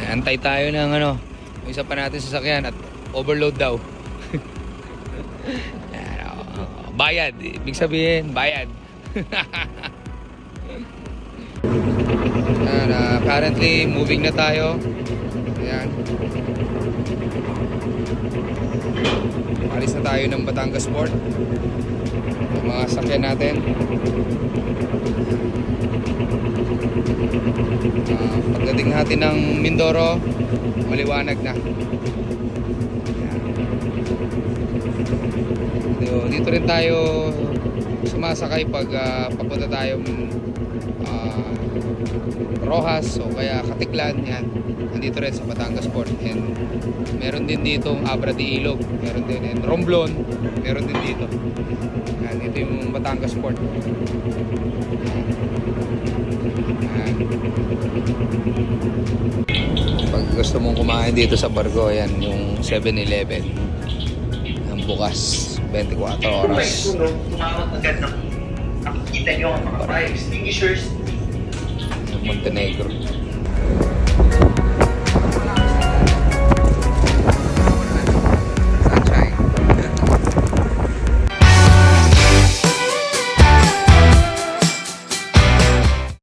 Antay tayo ng ano, yung isa pa natin sasakyan at overload daw. Yan, bayad. Ibig sabihin, bayad. Yan, currently, moving na tayo. Ayan. Alis na tayo ng Batangas Port. Yung mga sakyan natin. Pagdating natin ng Mindoro, maliwanag na. Dito rin tayo sumasakay pag papunta tayong Rojas o kaya Katiklan. Yan, nandito rin sa Batangas Port. And meron din dito Abra de Ilog, meron din, and Romblon meron din dito. Yan, ito yung Batangas Port. Yan. Pag gusto mong kumain dito sa Bargo, yan yung 7-Eleven ang bukas 24 oras. Nakikita nyo ang mga fire extinguishers. Montenegro.